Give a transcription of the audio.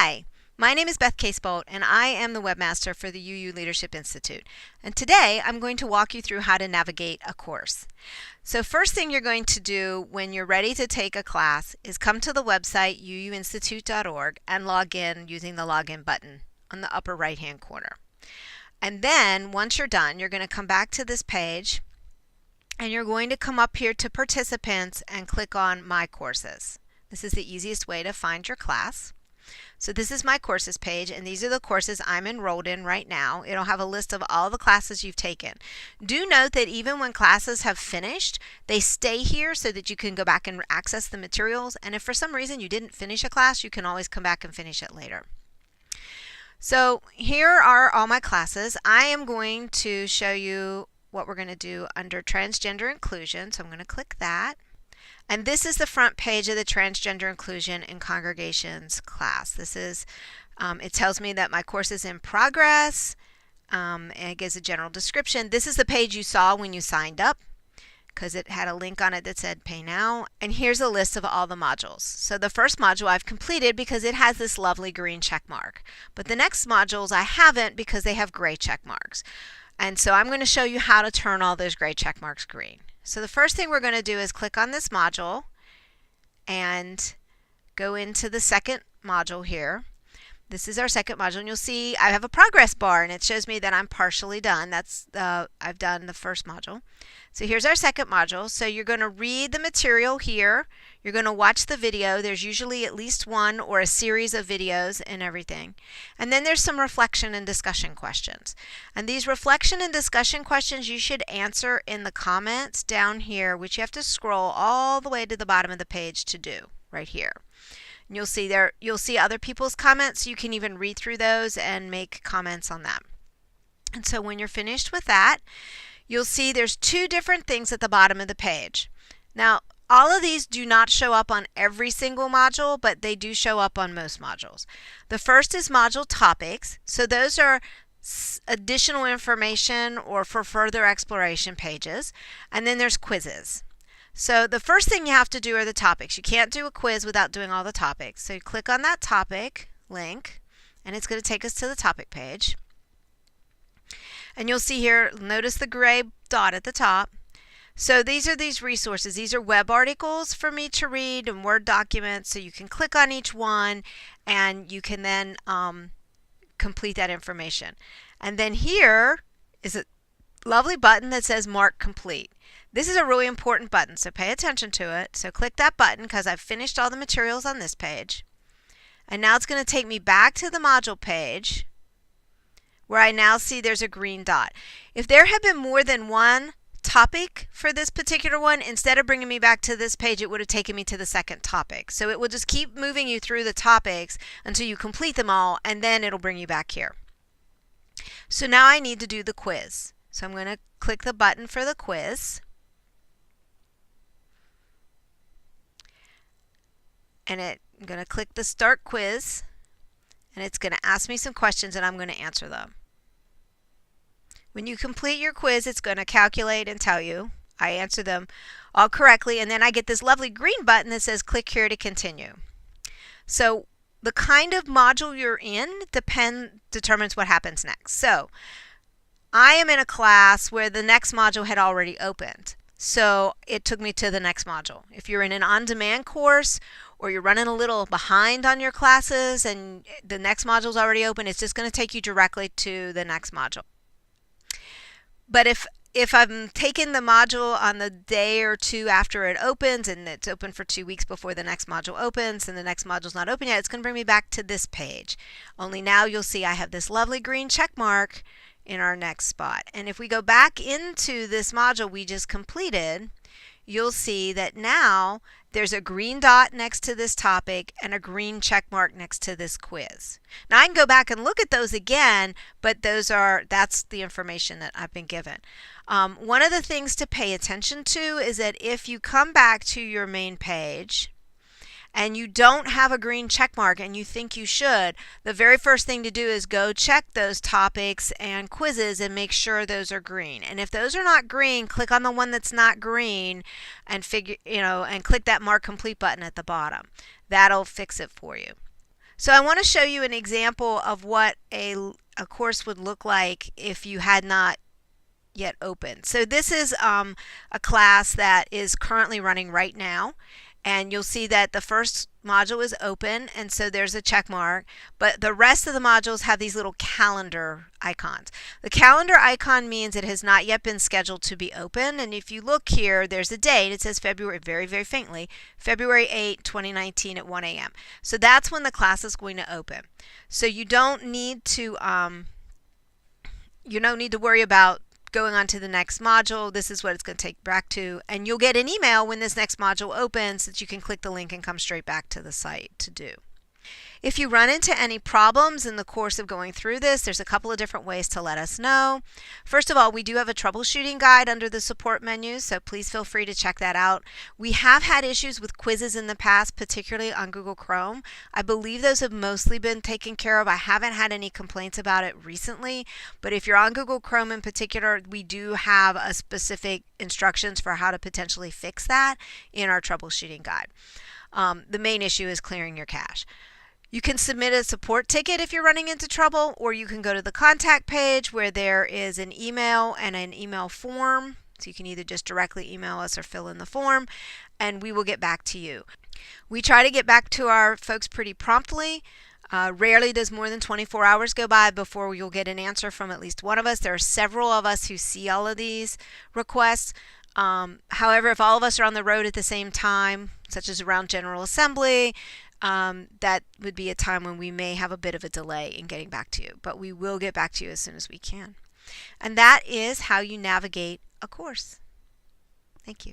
Hi, my name is Beth Casebolt, and I am the webmaster for the UU Leadership Institute. And today I'm going to walk you through how to navigate a course. So first thing you're going to do when you're ready to take a class is come to the website uuinstitute.org and log in using the login button on the upper right hand corner. And then once you're done, you're going to come back to this page and you're going to come up here to participants and click on My Courses. This is the easiest way to find your class. So this is my courses page, and these are the courses I'm enrolled in right now. It'll have a list of all the classes you've taken. Do note that even when classes have finished, they stay here so that you can go back and access the materials, and if for some reason you didn't finish a class, you can always come back and finish it later. So here are all my classes. I am going to show you what we're going to do under transgender inclusion, so I'm going to click that. And this is the front page of the Transgender Inclusion in Congregations class. This is, it tells me that my course is in progress, and it gives a general description. This is the page you saw when you signed up, because it had a link on it that said Pay Now. And here's a list of all the modules. So the first module I've completed because it has this lovely green check mark. But the next modules I haven't because they have gray check marks. And so I'm going to show you how to turn all those gray check marks green. So the first thing we're going to do is click on this module and go into the second module here. This is our second module, and you'll see I have a progress bar, and it shows me that I'm partially done. That's I've done the first module. So here's our second module. So you're going to read the material here. You're going to watch the video. There's usually at least one or a series of videos and everything. And then there's some reflection and discussion questions. And these reflection and discussion questions you should answer in the comments down here, which you have to scroll all the way to the bottom of the page to do right here. And you'll see other people's comments. You can even read through those and make comments on them. And so when you're finished with that, you'll see there's two different things at the bottom of the page. Now, all of these do not show up on every single module, but they do show up on most modules. The first is module topics. So those are additional information or for further exploration pages. And then there's quizzes. So the first thing you have to do are the topics. You can't do a quiz without doing all the topics. So you click on that topic link, and it's going to take us to the topic page. And you'll see here, notice the gray dot at the top. So these are these resources. These are web articles for me to read and Word documents. So you can click on each one and you can then complete that information. And then here is a lovely button that says Mark Complete. This is a really important button, so pay attention to it. So click that button because I've finished all the materials on this page. And now it's going to take me back to the module page where I now see there's a green dot. If there had been more than one topic for this particular one, instead of bringing me back to this page, it would have taken me to the second topic. So it will just keep moving you through the topics until you complete them all, and then it'll bring you back here. So now I need to do the quiz. So I'm going to click the button for the quiz. And I'm going to click the Start Quiz, and it's going to ask me some questions, and I'm going to answer them. When you complete your quiz, it's going to calculate and tell you. I answer them all correctly, and then I get this lovely green button that says click here to continue. So the kind of module you're in determines what happens next. So I am in a class where the next module had already opened. So it took me to the next module. If you're in an on-demand course or you're running a little behind on your classes and the next module is already open, it's just going to take you directly to the next module. But if I'm taking the module on the day or two after it opens and it's open for 2 weeks before the next module opens and the next module's not open yet, it's going to bring me back to this page. Only now you'll see I have this lovely green check mark in our next spot. And if we go back into this module we just completed, you'll see that now there's a green dot next to this topic and a green check mark next to this quiz. Now I can go back and look at those again, but that's the information that I've been given. One of the things to pay attention to is that if you come back to your main page and you don't have a green check mark and you think you should, the very first thing to do is go check those topics and quizzes and make sure those are green. And if those are not green, click on the one that's not green and click that Mark Complete button at the bottom. That'll fix it for you. So I want to show you an example of what a course would look like if you had not yet opened. So this is a class that is currently running right now, and you'll see that the first module is open, and so there's a check mark, but the rest of the modules have these little calendar icons. The calendar icon means it has not yet been scheduled to be open, and if you look here, there's a date. It says February, very, very faintly, February 8, 2019 at 1 a.m. So that's when the class is going to open. So you don't need to worry about going on to the next module. This is what it's going to take back to, and you'll get an email when this next module opens that you can click the link and come straight back to the site to do. If you run into any problems in the course of going through this, there's a couple of different ways to let us know. First of all, we do have a troubleshooting guide under the support menu, so please feel free to check that out. We have had issues with quizzes in the past, particularly on Google Chrome. I believe those have mostly been taken care of. I haven't had any complaints about it recently, but if you're on Google Chrome in particular, we do have a specific instructions for how to potentially fix that in our troubleshooting guide. The main issue is clearing your cache. You can submit a support ticket if you're running into trouble, or you can go to the contact page where there is an email and an email form. So you can either just directly email us or fill in the form, and we will get back to you. We try to get back to our folks pretty promptly. Rarely does more than 24 hours go by before you'll get an answer from at least one of us. There are several of us who see all of these requests. However, if all of us are on the road at the same time, such as around General Assembly, that would be a time when we may have a bit of a delay in getting back to you, but we will get back to you as soon as we can. And that is how you navigate a course. Thank you.